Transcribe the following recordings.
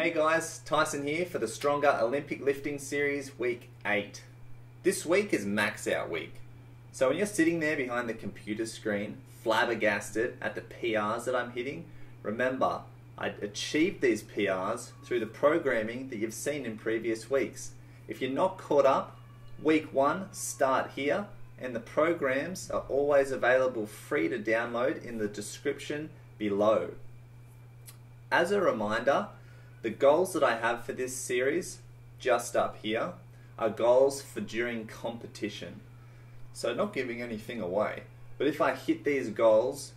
Hey guys, Tyson here for the Stronger Olympic Lifting Series Week 8. This week is Max Out Week. So when you're sitting there behind the computer screen, flabbergasted at the PRs that I'm hitting, remember, I achieved these PRs through the programming that you've seen in previous weeks. If you're not caught up, week 1, start here, and the programs are always available free to download in the description below. As a reminder, the goals that I have for this series, just up here, are goals for during competition. So not giving anything away, but if I hit these goals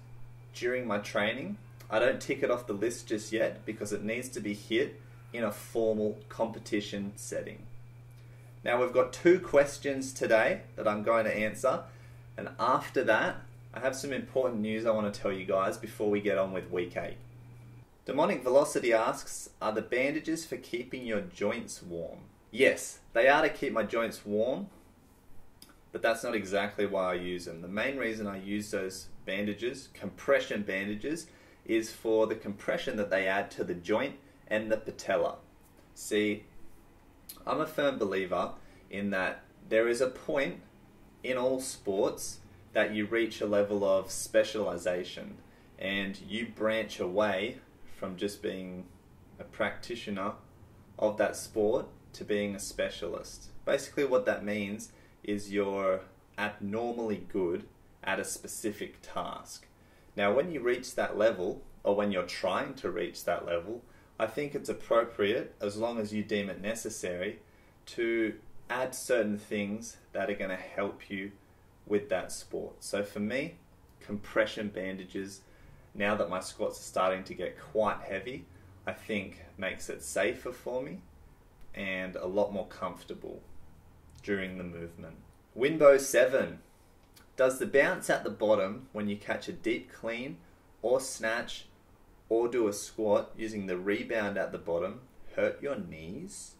during my training, I don't tick it off the list just yet because it needs to be hit in a formal competition setting. Now we've got 2 questions today that I'm going to answer, and after that I have some important news I want to tell you guys before we get on with week 8. Demonic Velocity asks, are the bandages for keeping your joints warm? Yes, they are to keep my joints warm, but that's not exactly why I use them. The main reason I use those bandages, compression bandages, is for the compression that they add to the joint and the patella. See, I'm a firm believer in that there is a point in all sports that you reach a level of specialization and you branch away from just being a practitioner of that sport to being a specialist. Basically what that means is you're abnormally good at a specific task. Now when you reach that level, or when you're trying to reach that level, I think it's appropriate, as long as you deem it necessary, to add certain things that are going to help you with that sport. So for me, compression bandages, now that my squats are starting to get quite heavy, I think makes it safer for me and a lot more comfortable during the movement. Winbow 7. Does the bounce at the bottom when you catch a deep clean or snatch or do a squat using the rebound at the bottom hurt your knees?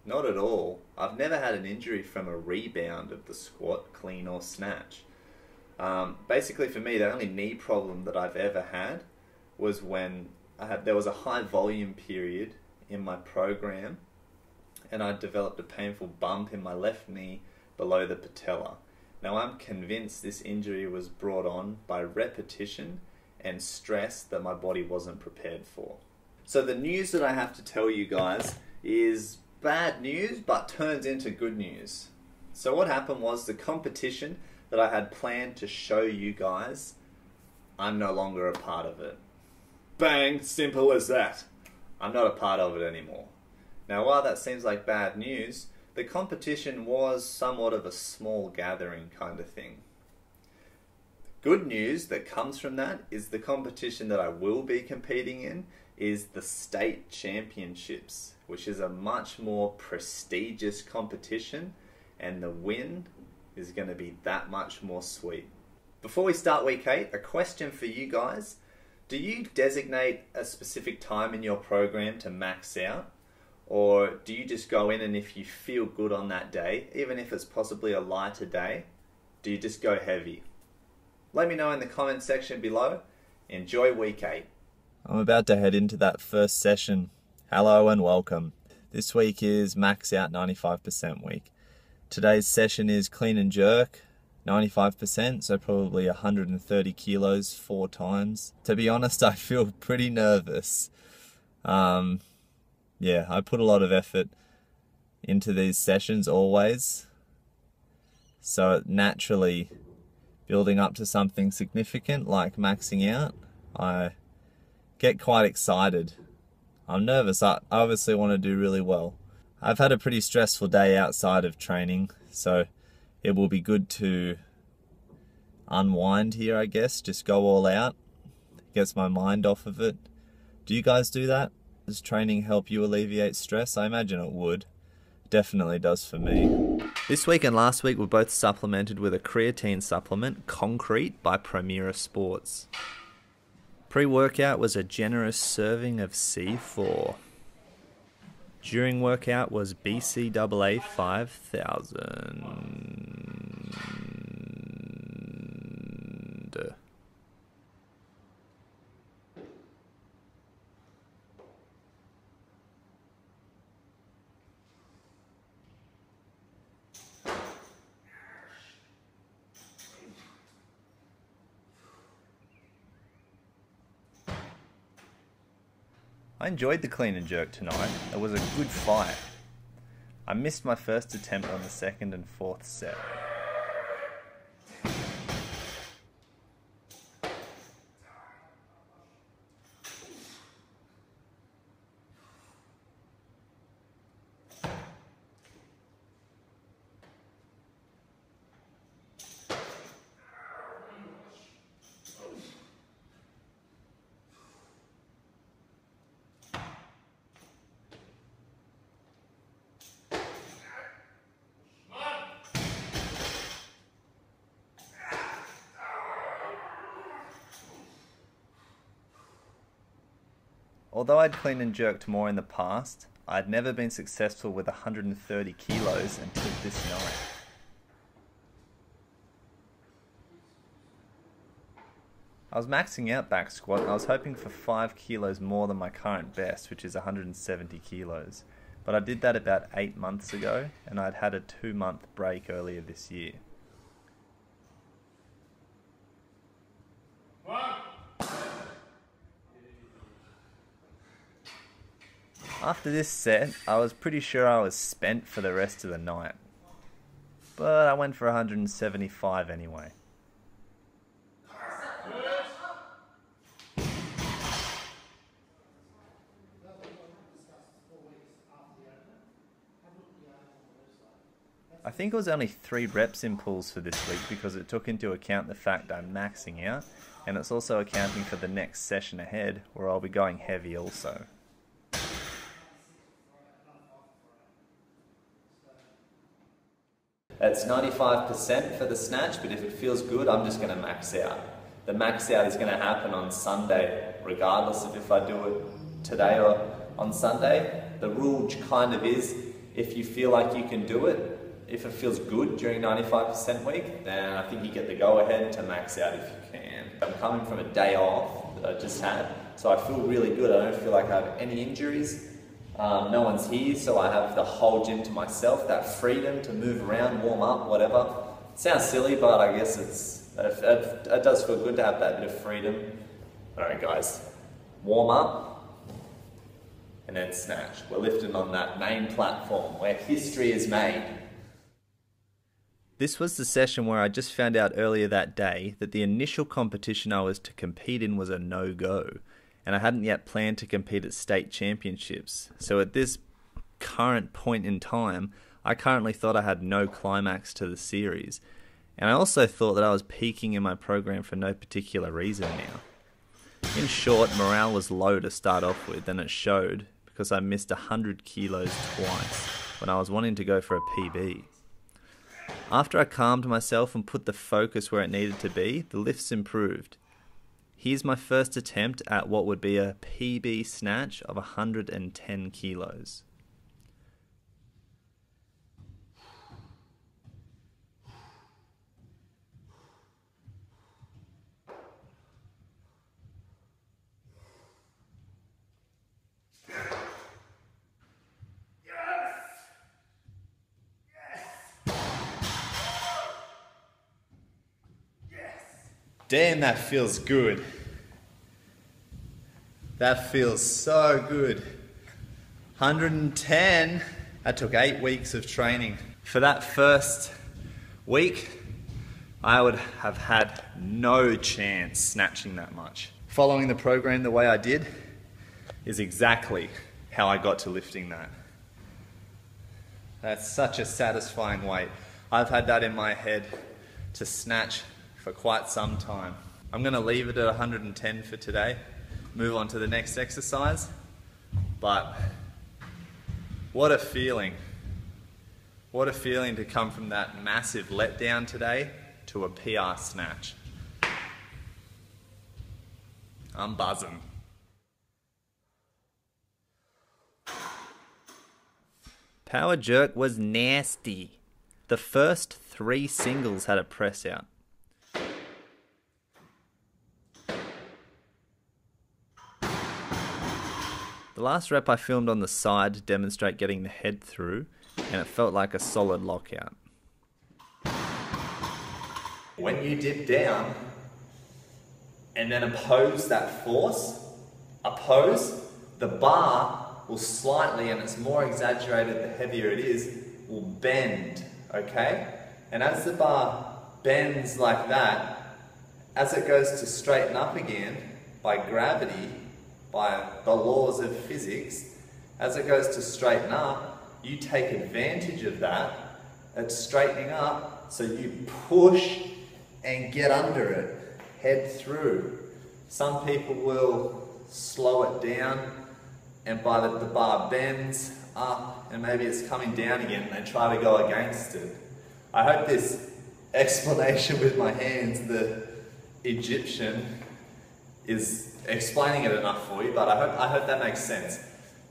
Not at all. I've never had an injury from a rebound of the squat, clean or snatch. Basically for me, the only knee problem that I've ever had was when there was a high volume period in my program and I developed a painful bump in my left knee below the patella. Now I'm convinced this injury was brought on by repetition and stress that my body wasn't prepared for. So the news that I have to tell you guys is bad news but turns into good news. So what happened was the competition that I had planned to show you guys, I'm no longer a part of it. Bang, simple as that. I'm not a part of it anymore. Now while that seems like bad news, the competition was somewhat of a small gathering kind of thing. Good news that comes from that is the competition that I will be competing in is the state championships, which is a much more prestigious competition, and the win is going to be that much more sweet. Before we start week 8, a question for you guys. Do you designate a specific time in your program to max out? Or do you just go in and if you feel good on that day, even if it's possibly a lighter day, do you just go heavy? Let me know in the comment section below. Enjoy week 8. I'm about to head into that first session. Hello and welcome. This week is max out 95% week. Today's session is clean and jerk, 95%, so probably 130 kilos 4 times. To be honest, I feel pretty nervous. Yeah, I put a lot of effort into these sessions always. So naturally, building up to something significant like maxing out, I get quite excited. I'm nervous. I obviously want to do really well. I've had a pretty stressful day outside of training, so it will be good to unwind here, I guess. Just go all out. Gets my mind off of it. Do you guys do that? Does training help you alleviate stress? I imagine it would. It definitely does for me. This week and last week were both supplemented with a creatine supplement, Concrete, by Primera Sports. Pre-workout was a generous serving of C4. During workout was BCAA 5000. I enjoyed the clean and jerk tonight. It was a good fight. I missed my first attempt on the second and fourth set. Although I'd clean and jerked more in the past, I'd never been successful with 130 kilos until this night. I was maxing out back squat and I was hoping for 5 kilos more than my current best, which is 170 kilos. But I did that about 8 months ago and I'd had a 2-month break earlier this year. After this set, I was pretty sure I was spent for the rest of the night. But I went for 175 anyway. I think it was only 3 reps in pulls for this week because it took into account the fact I'm maxing out, and it's also accounting for the next session ahead where I'll be going heavy also. It's 95% for the snatch, but if it feels good, I'm just going to max out. The max out is going to happen on Sunday, regardless of if I do it today or on Sunday. The rule kind of is, if you feel like you can do it, if it feels good during 95% week, then I think you get the go-ahead to max out if you can. I'm coming from a day off that I just had, so I feel really good. I don't feel like I have any injuries. No one's here, so I have the whole gym to myself, that freedom to move around, warm up, whatever. It sounds silly, but I guess it does feel good to have that bit of freedom. Alright guys, warm up, and then snatch. We're lifting on that main platform where history is made. This was the session where I just found out earlier that day that the initial competition I was to compete in was a no-go. And I hadn't yet planned to compete at state championships. So at this current point in time, I currently thought I had no climax to the series. And I also thought that I was peaking in my program for no particular reason now. In short, morale was low to start off with, and it showed because I missed 100 kilos twice when I was wanting to go for a PB. After I calmed myself and put the focus where it needed to be, the lifts improved. Here's my first attempt at what would be a PB snatch of 110 kilos. Damn, that feels good. That feels so good. 110. That took 8 weeks of training. For that first week, I would have had no chance snatching that much. Following the program the way I did is exactly how I got to lifting that. That's such a satisfying weight. I've had that in my head to snatch for quite some time. I'm going to leave it at 110 for today, move on to the next exercise, but what a feeling. What a feeling to come from that massive letdown today to a PR snatch. I'm buzzing. Power jerk was nasty. The first 3 singles had a press out. The last rep I filmed on the side to demonstrate getting the head through, and it felt like a solid lockout. When you dip down and then oppose that force, oppose, the bar will slightly, and it's more exaggerated the heavier it is, will bend, okay? And as the bar bends like that, as it goes to straighten up again, by gravity, by the laws of physics, as it goes to straighten up, you take advantage of that. It's straightening up, so you push and get under it, head through. Some people will slow it down, and by the bar bends up and maybe it's coming down again, and they try to go against it. I hope this explanation with my hands, the Egyptian, is explaining it enough for you, but I hope that makes sense.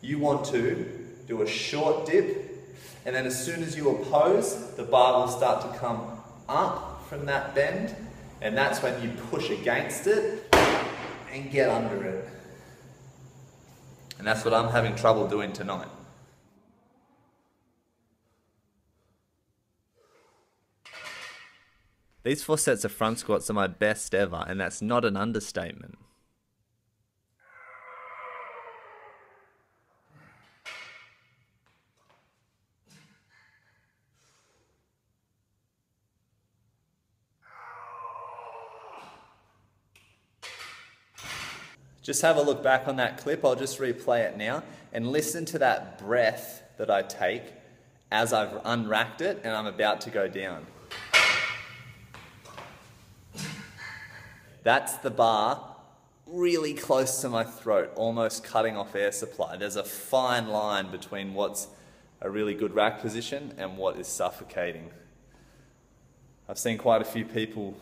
You want to do a short dip, and then as soon as you oppose, the bar will start to come up from that bend, and that's when you push against it and get under it. And that's what I'm having trouble doing tonight. These 4 sets of front squats are my best ever, and that's not an understatement. Just have a look back on that clip. I'll just replay it now and listen to that breath that I take as I've unracked it and I'm about to go down. That's the bar really close to my throat, almost cutting off air supply. There's a fine line between what's a really good rack position and what is suffocating. I've seen quite a few people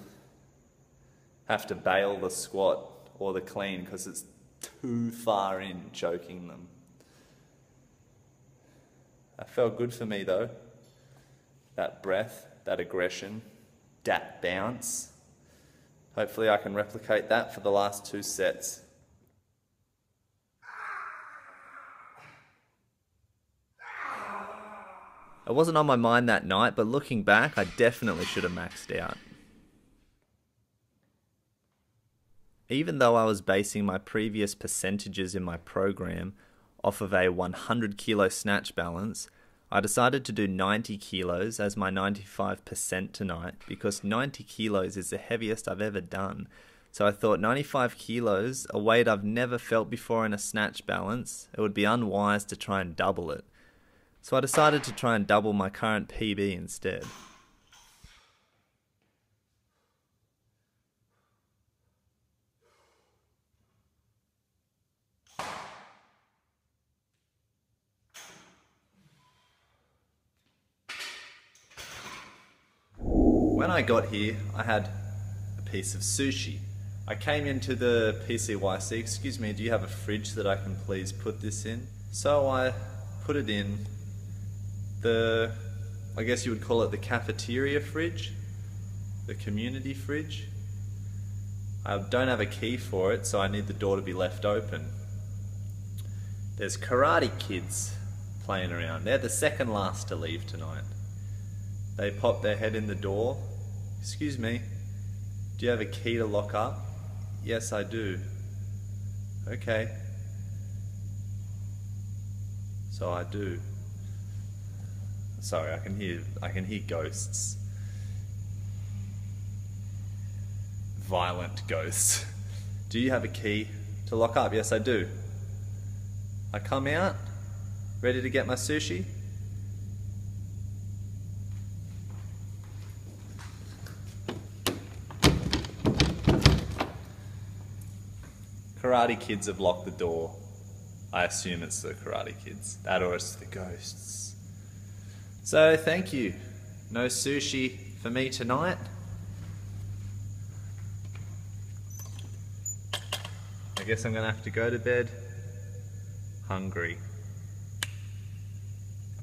have to bail the squat or the clean because it's too far in, choking them. That felt good for me though. That breath, that aggression, that bounce. Hopefully I can replicate that for the last 2 sets. It wasn't on my mind that night, but looking back, I definitely should have maxed out. Even though I was basing my previous percentages in my program off of a 100 kilo snatch balance, I decided to do 90 kilos as my 95% tonight because 90 kilos is the heaviest I've ever done. So I thought 95 kilos, a weight I've never felt before in a snatch balance, it would be unwise to try and double it. So I decided to try and double my current PB instead. When I got here, I had a piece of sushi. I came into the PCYC, excuse me, do you have a fridge that I can please put this in? So I put it in the, I guess you would call it the cafeteria fridge, the community fridge. I don't have a key for it, so I need the door to be left open. There's karate kids playing around. They're the second last to leave tonight. They pop their head in the door. Excuse me, do you have a key to lock up? Yes, I do. Okay. So I do. Sorry, I can hear ghosts. Violent ghosts. Do you have a key to lock up? Yes, I do. I come out, ready to get my sushi. Karate kids have locked the door. I assume it's the karate kids. That or it's the ghosts. So thank you. No sushi for me tonight. I guess I'm gonna have to go to bed hungry.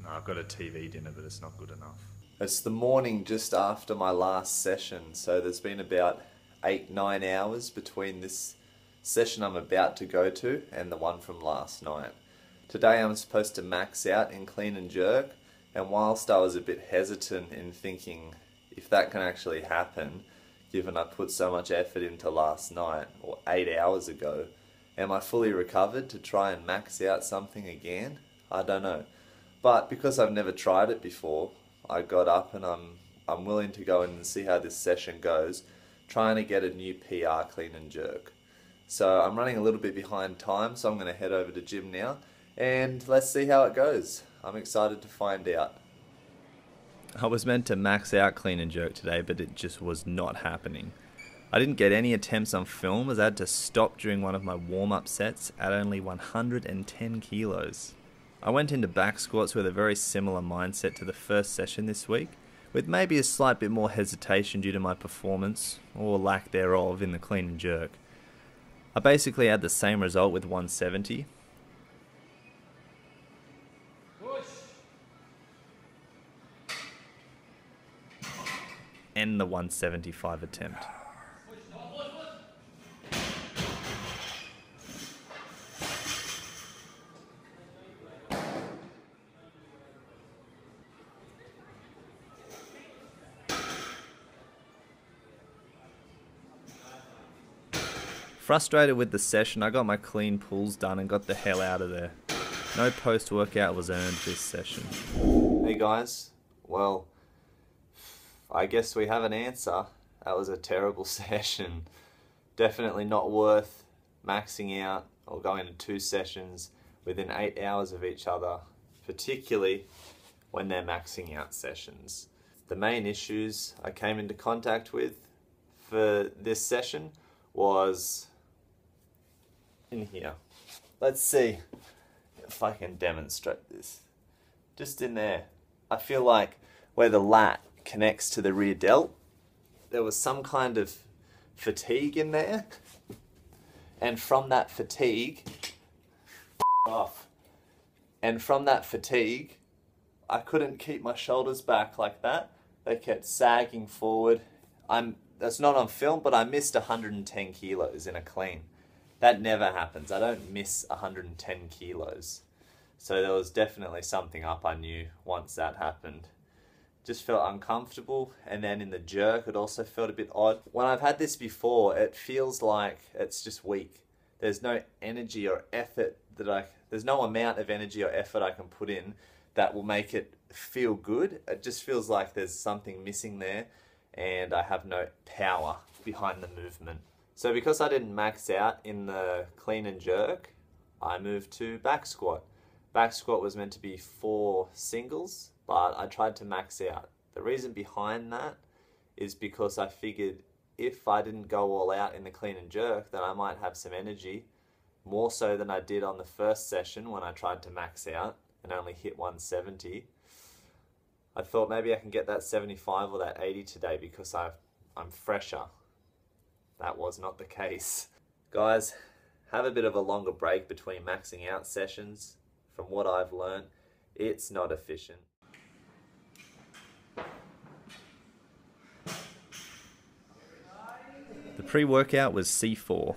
No, I've got a TV dinner, but it's not good enough. It's the morning just after my last session, so there's been about 8-9 hours between this session I'm about to go to and the one from last night. Today I'm supposed to max out in clean and jerk, and whilst I was a bit hesitant in thinking if that can actually happen, given I put so much effort into last night, or 8 hours ago, Am I fully recovered to try and max out something again? I don't know. But because I've never tried it before, I got up and I'm willing to go in and see how this session goes, trying to get a new PR clean and jerk. So I'm running a little bit behind time, so I'm going to head over to gym now and let's see how it goes. I'm excited to find out. I was meant to max out clean and jerk today, but it just was not happening. I didn't get any attempts on film as I had to stop during one of my warm-up sets at only 110 kilos. I went into back squats with a very similar mindset to the first session this week, with maybe a slight bit more hesitation due to my performance, or lack thereof, in the clean and jerk. I basically had the same result with 170. And the 175 attempt. Frustrated with the session, I got my clean pulls done and got the hell out of there. No post-workout was earned this session. Hey guys, well, I guess we have an answer. That was a terrible session. Definitely not worth maxing out or going to 2 sessions within 8 hours of each other, particularly when they're maxing out sessions. The main issues I came into contact with for this session was in here. Let's see if I can demonstrate this. Just in there. I feel like where the lat connects to the rear delt, there was some kind of fatigue in there, and from that fatigue, I couldn't keep my shoulders back like that. They kept sagging forward. That's not on film, but I missed 110 kilos in a clean. That never happens. I don't miss 110 kilos. So there was definitely something up, I knew, once that happened. Just felt uncomfortable, and then in the jerk it also felt a bit odd. When I've had this before, it feels like it's just weak. There's no energy or effort there's no amount of energy or effort I can put in that will make it feel good. It just feels like there's something missing there, and I have no power behind the movement. So because I didn't max out in the clean and jerk, I moved to back squat. Back squat was meant to be 4 singles, but I tried to max out. The reason behind that is because I figured if I didn't go all out in the clean and jerk, then I might have some energy, more so than I did on the first session when I tried to max out and only hit 170. I thought maybe I can get that 75 or that 80 today because I'm fresher. That was not the case. Guys, have a bit of a longer break between maxing out sessions. From what I've learned, it's not efficient. The pre-workout was C4.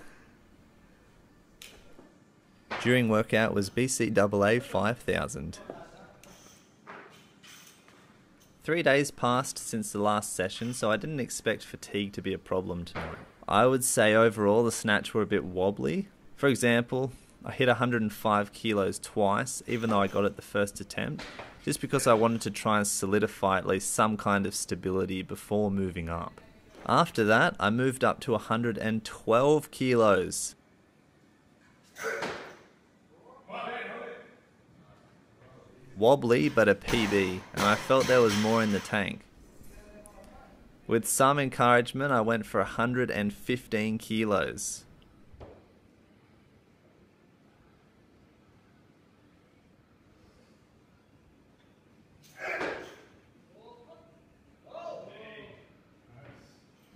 During workout was BCAA 5000. 3 days passed since the last session, so I didn't expect fatigue to be a problem tonight. I would say overall the snatch were a bit wobbly. For example, I hit 105 kilos twice, even though I got it the first attempt, just because I wanted to try and solidify at least some kind of stability before moving up. After that, I moved up to 112 kilos. Wobbly, but a PB, and I felt there was more in the tank. With some encouragement, I went for 115 kilos.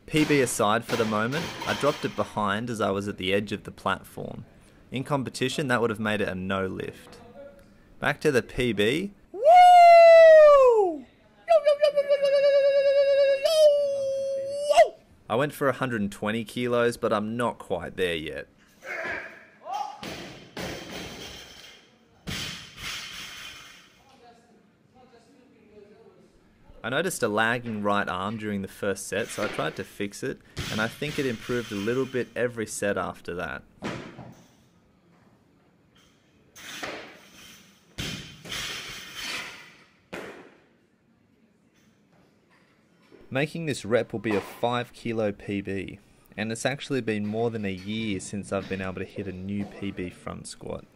PB aside for the moment, I dropped it behind as I was at the edge of the platform. In competition, that would have made it a no lift. Back to the PB. Woo! I went for 120 kilos, but I'm not quite there yet. I noticed a lagging right arm during the first set, so I tried to fix it, and I think it improved a little bit every set after that. Making this rep will be a 5 kilo PB, and it's actually been more than a year since I've been able to hit a new PB front squat.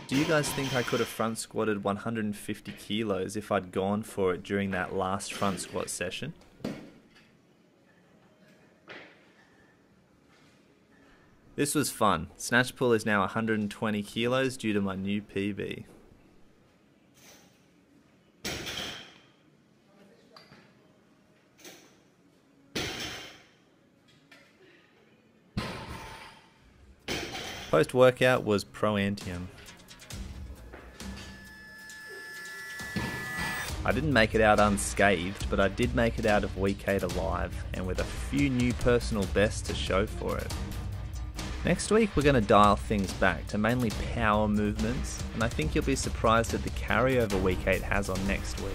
Do you guys think I could have front squatted 150 kilos if I'd gone for it during that last front squat session? This was fun. Snatch pull is now 120 kilos due to my new PB. Post-workout was pro-antium. I didn't make it out unscathed, but I did make it out of week 8 alive, and with a few new personal bests to show for it. Next week we're going to dial things back to mainly power movements, and I think you'll be surprised at the carryover week 8 has on next week.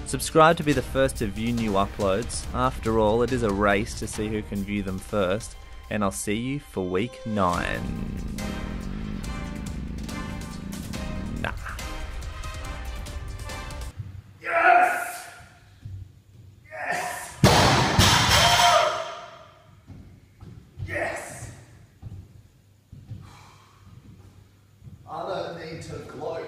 Subscribe to be the first to view new uploads. After all, it is a race to see who can view them first, and I'll see you for week 9. I don't need to gloat.